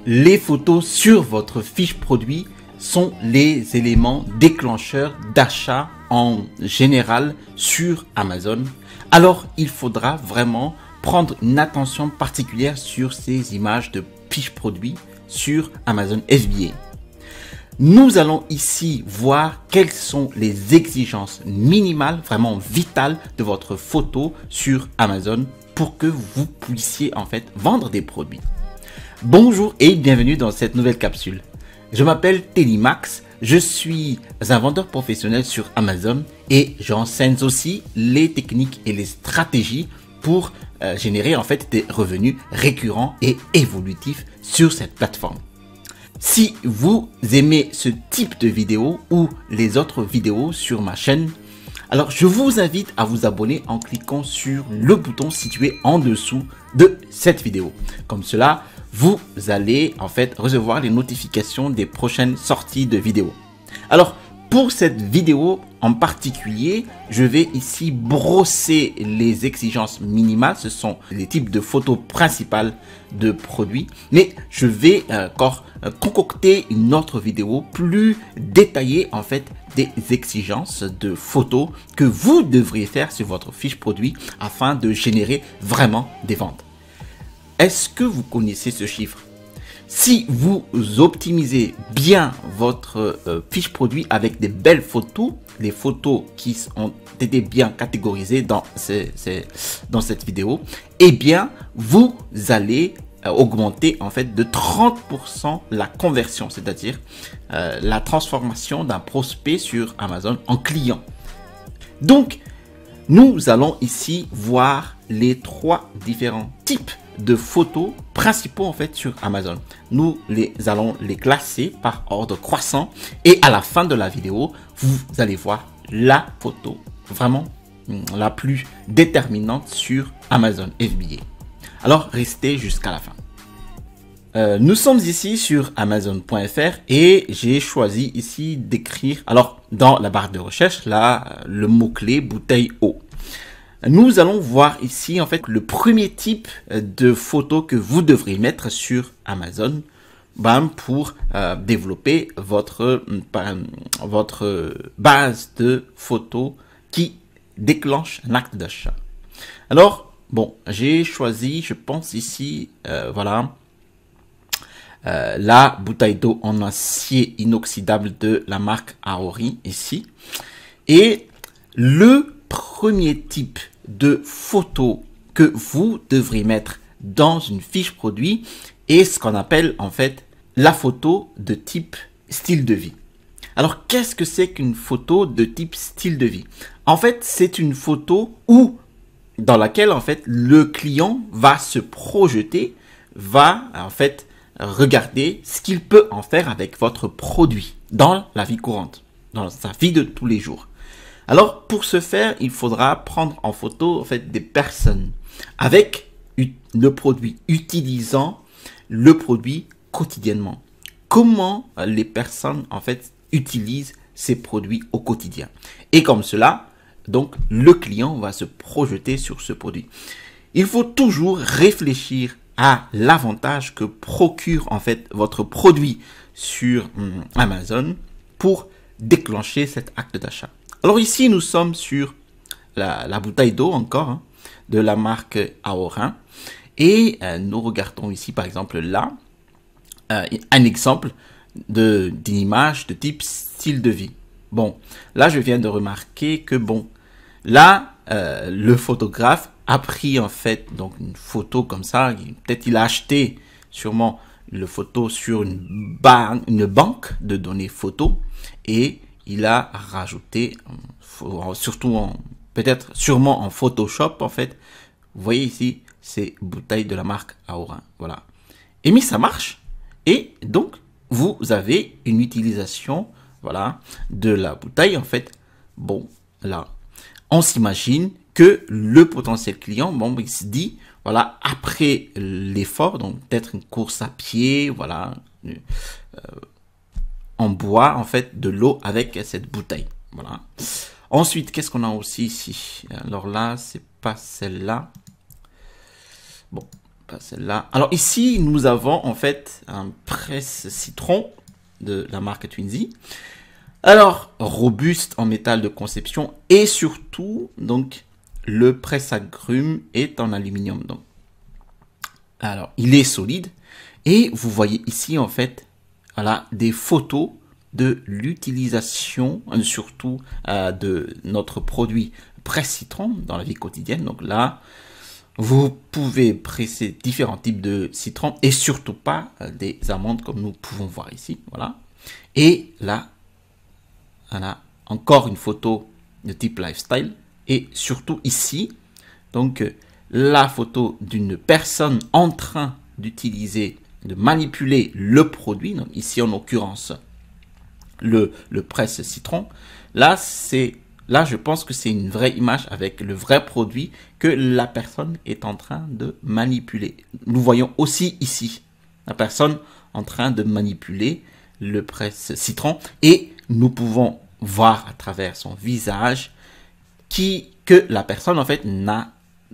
Les photos sur votre fiche produit sont les éléments déclencheurs d'achat en général sur Amazon. Alors, il faudra vraiment prendre une attention particulière sur ces images de fiches produits sur Amazon FBA. Nous allons ici voir quelles sont les exigences minimales, vraiment vitales de votre photo sur Amazon pour que vous puissiez en fait vendre des produits. Bonjour et bienvenue dans cette nouvelle capsule. Je m'appelle Télimax, je suis un vendeur professionnel sur Amazon et j'enseigne aussi les techniques et les stratégies pour générer en fait des revenus récurrents et évolutifs sur cette plateforme. Si vous aimez ce type de vidéo ou les autres vidéos sur ma chaîne, alors je vous invite à vous abonner en cliquant sur le bouton situé en dessous de cette vidéo. Comme cela, vous allez en fait recevoir les notifications des prochaines sorties de vidéos. Alors, pour cette vidéo en particulier, je vais ici brosser les exigences minimales. Ce sont les types de photos principales de produits. Mais je vais encore concocter une autre vidéo plus détaillée en fait des exigences de photos que vous devriez faire sur votre fiche produit afin de générer vraiment des ventes. Est-ce que vous connaissez ce chiffre? Si vous optimisez bien votre fiche produit avec des belles photos, les photos qui ont été bien catégorisées dans cette vidéo, eh bien, vous allez augmenter en fait de 30% la conversion, c'est-à-dire la transformation d'un prospect sur Amazon en client. Donc, nous allons ici voir les trois différents types de photos principaux en fait sur Amazon. Nous allons les classer par ordre croissant et à la fin de la vidéo, vous allez voir la photo vraiment la plus déterminante sur Amazon FBA. Alors, restez jusqu'à la fin. Nous sommes ici sur Amazon.fr et j'ai choisi ici d'écrire, alors dans la barre de recherche, là, le mot-clé bouteille eau. Nous allons voir ici en fait le premier type de photo que vous devrez mettre sur Amazon pour développer votre base de photos qui déclenche un acte d'achat. Alors, bon, j'ai choisi, je pense ici, la bouteille d'eau en acier inoxydable de la marque Aori ici. Et le premier type de photo que vous devrez mettre dans une fiche produit est ce qu'on appelle en fait la photo de type style de vie. Alors, qu'est-ce que c'est qu'une photo de type style de vie? En fait, c'est une photo dans laquelle en fait le client va se projeter, va en fait regarder ce qu'il peut en faire avec votre produit dans la vie courante, dans sa vie de tous les jours. Alors, pour ce faire, il faudra prendre en photo en fait des personnes avec le produit, utilisant le produit quotidiennement. Comment les personnes en fait utilisent ces produits au quotidien. Et comme cela, donc le client va se projeter sur ce produit. Il faut toujours réfléchir à l'avantage que procure en fait votre produit sur Amazon pour déclencher cet acte d'achat. Alors ici, nous sommes sur la bouteille d'eau encore de la marque Aori. Et nous regardons ici, par exemple, là, un exemple d'une image de type style de vie. Bon, là, je viens de remarquer que, bon, là, le photographe a pris, en fait, donc une photo comme ça. Peut-être il a acheté sûrement le photo sur une banque de données photos et il a rajouté, sûrement en Photoshop, en fait. Vous voyez ici, ces bouteilles de la marque Aori. Voilà. Et mais ça marche. Et donc, vous avez une utilisation, voilà, de la bouteille, en fait. Bon, là, on s'imagine que le potentiel client, bon, il se dit, voilà, après l'effort, donc peut-être une course à pied, voilà, on boit en fait de l'eau avec cette bouteille. Voilà. Ensuite, qu'est-ce qu'on a aussi ici? Alors là, c'est pas celle-là. Bon, pas celle-là. Alors ici, nous avons en fait un presse citron de la marque Twinsy. Alors, robuste en métal de conception et surtout, donc, le presse-agrumes est en aluminium. Donc, alors, il est solide et vous voyez ici en fait, voilà, des photos de l'utilisation, surtout de notre produit presse-citron dans la vie quotidienne. Donc là, vous pouvez presser différents types de citron et surtout pas des amandes comme nous pouvons voir ici. Voilà. Et là, on a encore une photo de type lifestyle et surtout ici, donc la photo d'une personne en train d'utiliser, de manipuler le produit. Donc ici en l'occurrence le presse citron. Là je pense que c'est une vraie image avec le vrai produit que la personne est en train de manipuler. Nous voyons aussi ici la personne en train de manipuler le presse citron et nous pouvons voir à travers son visage que la personne en fait n'a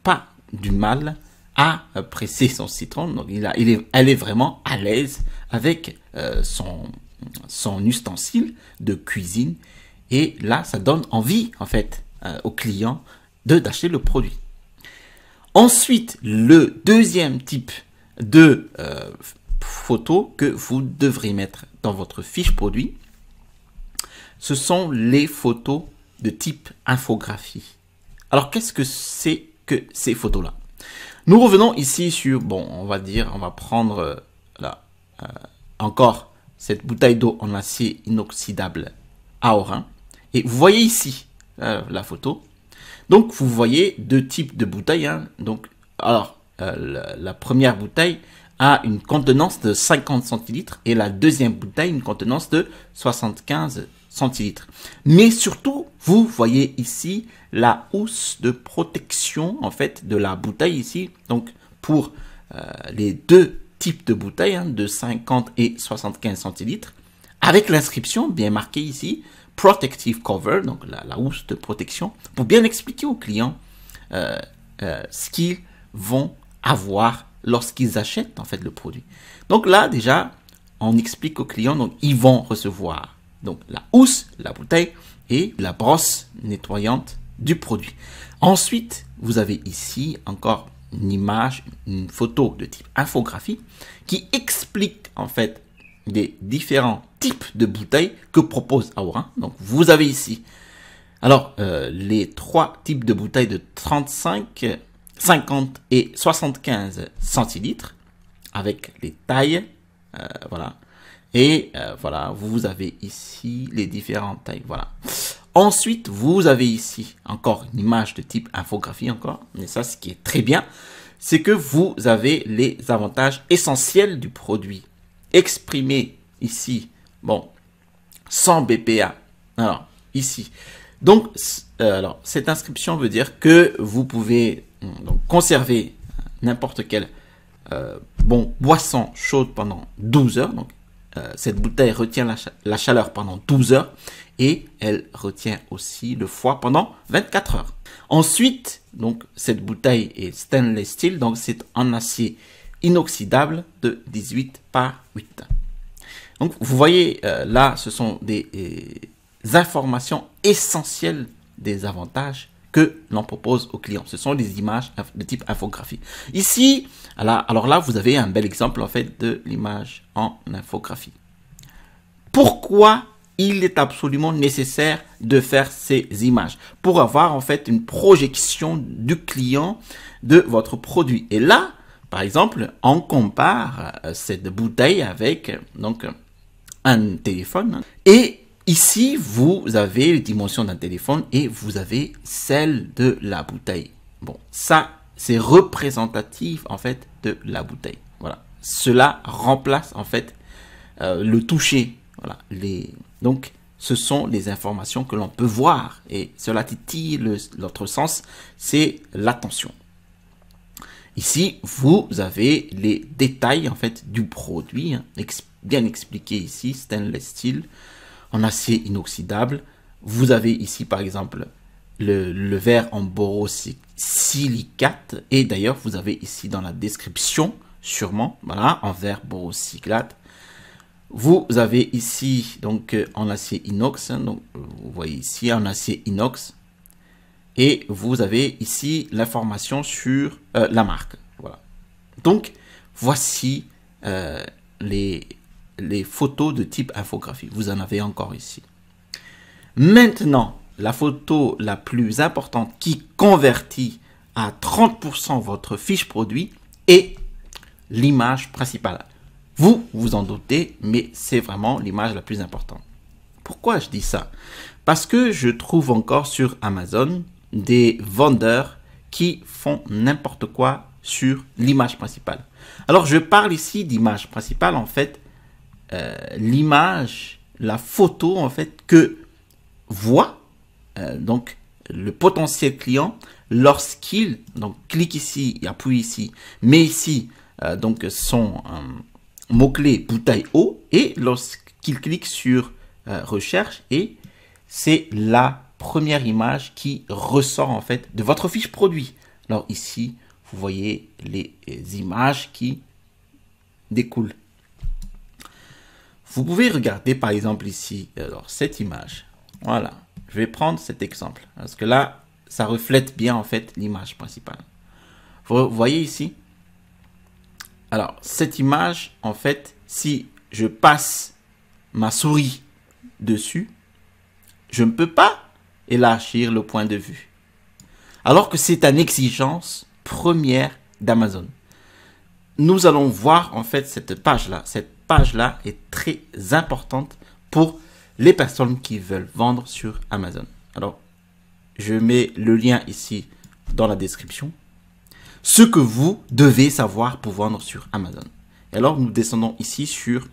pas du mal à presser son citron. Donc elle est vraiment à l'aise avec son ustensile de cuisine et là ça donne envie en fait au client d'acheter le produit. Ensuite, le deuxième type de photo que vous devrez mettre dans votre fiche produit, ce sont les photos de type infographie. Alors, qu'est-ce que c'est que ces photos-là? Nous revenons ici sur, bon, on va prendre là, encore cette bouteille d'eau en acier inoxydable à Orin. Et vous voyez ici la photo. Donc, vous voyez deux types de bouteilles. Hein. Donc, alors, la première bouteille a une contenance de 50 centilitres et la deuxième bouteille une contenance de 75 centilitres. Mais surtout, vous voyez ici la housse de protection en fait de la bouteille ici. Donc, pour les deux types de bouteilles hein, de 50 et 75 centilitres, avec l'inscription bien marquée ici, Protective Cover, donc la housse de protection, pour bien expliquer aux clients ce qu'ils vont avoir lorsqu'ils achètent en fait le produit. Donc là déjà, on explique aux clients, donc ils vont recevoir donc la housse, la bouteille et la brosse nettoyante du produit. Ensuite, vous avez ici encore une image, une photo de type infographie qui explique en fait des différents types de bouteilles que propose Aorin. Donc vous avez ici alors les trois types de bouteilles de 35, 50 et 75 centilitres avec les tailles, voilà. Et voilà, vous avez ici les différentes tailles, voilà. Ensuite, vous avez ici encore une image de type infographie encore. Mais ça, ce qui est très bien, c'est que vous avez les avantages essentiels du produit exprimés ici, bon, sans BPA. Alors, ici. Donc, alors, cette inscription veut dire que vous pouvez donc, conserver n'importe quelle boisson chaude pendant 12 heures. Donc, cette bouteille retient la chaleur pendant 12 heures et elle retient aussi le froid pendant 24 heures. Ensuite, donc, cette bouteille est stainless steel, donc c'est en acier inoxydable de 18 par 8. Donc, vous voyez, là, ce sont des informations essentielles des avantages que l'on propose aux clients. Ce sont des images de type infographie. Ici, alors là, vous avez un bel exemple en fait de l'image en infographie. Pourquoi il est absolument nécessaire de faire ces images? Pour avoir en fait une projection du client de votre produit. Et là, par exemple, on compare cette bouteille avec donc un téléphone et ici, vous avez les dimensions d'un téléphone et vous avez celle de la bouteille. Bon, ça, c'est représentatif en fait de la bouteille. Voilà. Cela remplace en fait le toucher. Voilà. Donc, ce sont les informations que l'on peut voir et cela titille l'autre sens, c'est l'attention. Ici, vous avez les détails en fait du produit, hein, bien expliqué ici, stainless steel, en acier inoxydable. Vous avez ici par exemple le verre en borosilicate. Et d'ailleurs, vous avez ici dans la description, sûrement, voilà, en verre borosilicate. Vous avez ici, donc, en acier inox. Donc, vous voyez ici, en acier inox. Et vous avez ici l'information sur la marque. Voilà. Donc, voici les photos de type infographie. Vous en avez encore ici. Maintenant, la photo la plus importante qui convertit à 30% votre fiche produit est l'image principale. Vous vous en doutez, mais c'est vraiment l'image la plus importante. Pourquoi je dis ça? Parce que je trouve encore sur Amazon des vendeurs qui font n'importe quoi sur l'image principale. Alors, je parle ici d'image principale, en fait, l'image, la photo, en fait, que voit donc le potentiel client lorsqu'il donc clique ici, appuie ici, met ici donc son mot-clé bouteille eau et lorsqu'il clique sur recherche et c'est la première image qui ressort en fait de votre fiche produit. Alors ici, vous voyez les images qui découlent. Vous pouvez regarder par exemple ici, alors cette image. Voilà, je vais prendre cet exemple parce que là, ça reflète bien en fait l'image principale. Vous voyez ici? Alors, cette image, en fait, si je passe ma souris dessus, je ne peux pas élargir le point de vue. Alors que c'est une exigence première d'Amazon. Nous allons voir en fait cette page-là. Cette page-là est très importante pour les personnes qui veulent vendre sur Amazon. Alors, je mets le lien ici dans la description. Ce que vous devez savoir pour vendre sur Amazon. Et alors, nous descendons ici sur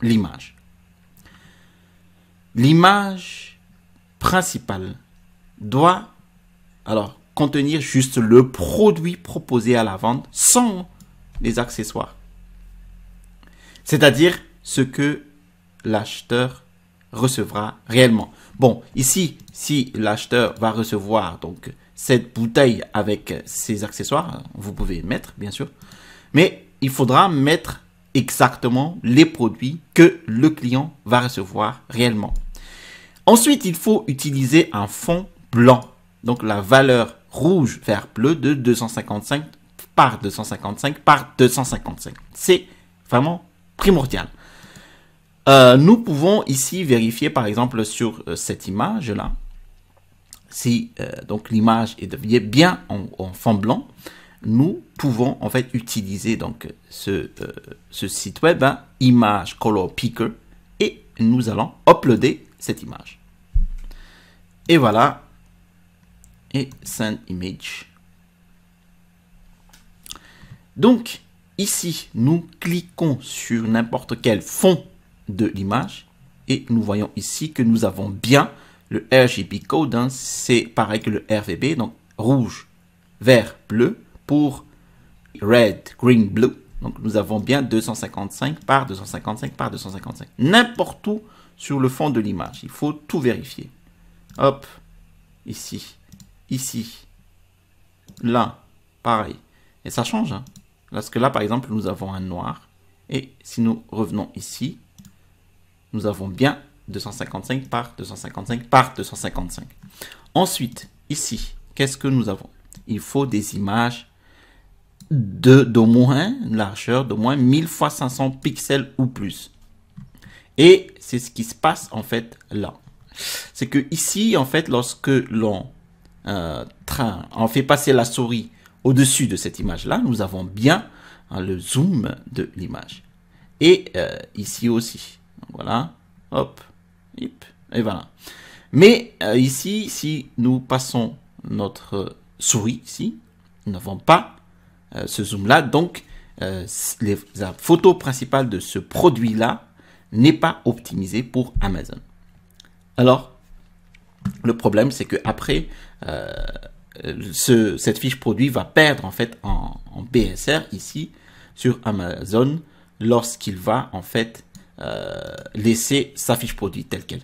l'image. L'image principale doit alors contenir juste le produit proposé à la vente sans les accessoires. C'est-à-dire ce que l'acheteur recevra réellement. Bon, ici, si l'acheteur va recevoir donc cette bouteille avec ses accessoires, vous pouvez mettre, bien sûr, mais il faudra mettre exactement les produits que le client va recevoir réellement. Ensuite, il faut utiliser un fond blanc, donc la valeur rouge, vert, bleu de 255 par 255 par 255. C'est vraiment primordial. Nous pouvons ici vérifier, par exemple, sur cette image-là, si donc l'image est bien en fond blanc, nous pouvons en fait utiliser donc ce site web, hein, Image Color Picker, et nous allons uploader cette image. Et voilà, et Send Image. Donc ici, nous cliquons sur n'importe quel fond de l'image et nous voyons ici que nous avons bien le RGB code, hein, c'est pareil que le RVB, donc rouge, vert, bleu pour red, green, blue. Donc nous avons bien 255 par 255 par 255. N'importe où sur le fond de l'image, il faut tout vérifier. Hop, ici, ici, là, pareil. Et ça change, hein, parce que là par exemple nous avons un noir et si nous revenons ici, nous avons bien 255 par 255 par 255. Ensuite, ici, qu'est-ce que nous avons? Il faut des images d'au moins une largeur d'au moins 1000 x 500 pixels ou plus. Et c'est ce qui se passe en fait là. C'est que ici, en fait, lorsque l'on fait passer la souris au-dessus de cette image-là, nous avons bien le zoom de l'image. Et ici aussi. Voilà, hop, et voilà. Mais ici, si nous passons notre souris ici, nous n'avons pas ce zoom-là. Donc, la photo principale de ce produit-là n'est pas optimisée pour Amazon. Alors, le problème, c'est que après, cette fiche produit va perdre en fait en BSR ici sur Amazon lorsqu'il va en fait laisser sa fiche produit telle qu'elle.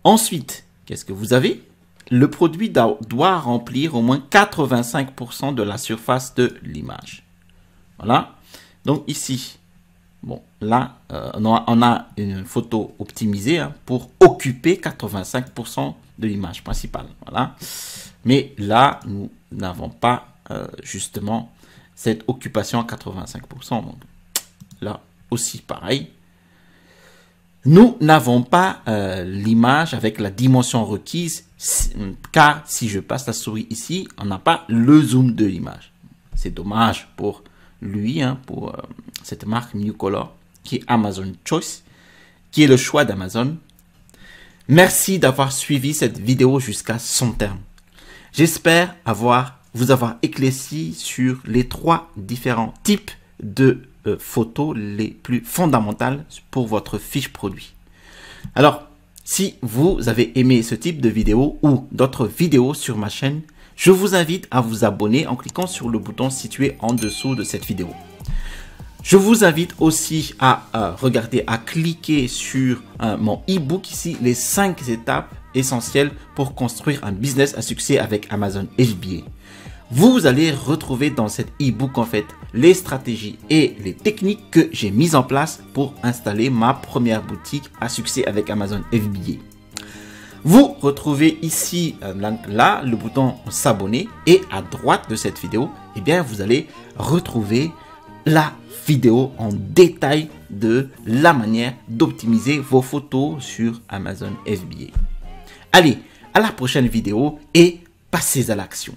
Ensuite, qu'est-ce que vous avez? Le produit doit remplir au moins 85% de la surface de l'image. Voilà. Donc ici, bon, là, on a une photo optimisée hein, pour occuper 85% de l'image principale. Voilà. Mais là, nous n'avons pas justement cette occupation à 85%. Donc, là aussi, pareil. Nous n'avons pas l'image avec la dimension requise, car si je passe la souris ici, on n'a pas le zoom de l'image. C'est dommage pour lui, hein, pour cette marque New Color, qui est Amazon Choice, qui est le choix d'Amazon. Merci d'avoir suivi cette vidéo jusqu'à son terme. J'espère vous avoir éclairci sur les 3 différents types de photos les plus fondamentales pour votre fiche produit. Alors, si vous avez aimé ce type de vidéo ou d'autres vidéos sur ma chaîne, je vous invite à vous abonner en cliquant sur le bouton situé en dessous de cette vidéo. Je vous invite aussi à cliquer sur mon e-book ici, les 5 étapes essentielles pour construire un business à succès avec Amazon FBA. Vous allez retrouver dans cet e-book en fait les stratégies et les techniques que j'ai mises en place pour installer ma première boutique à succès avec Amazon FBA. Vous retrouvez ici là le bouton s'abonner et à droite de cette vidéo, eh bien vous allez retrouver la vidéo en détail de la manière d'optimiser vos photos sur Amazon FBA. Allez, à la prochaine vidéo et passez à l'action.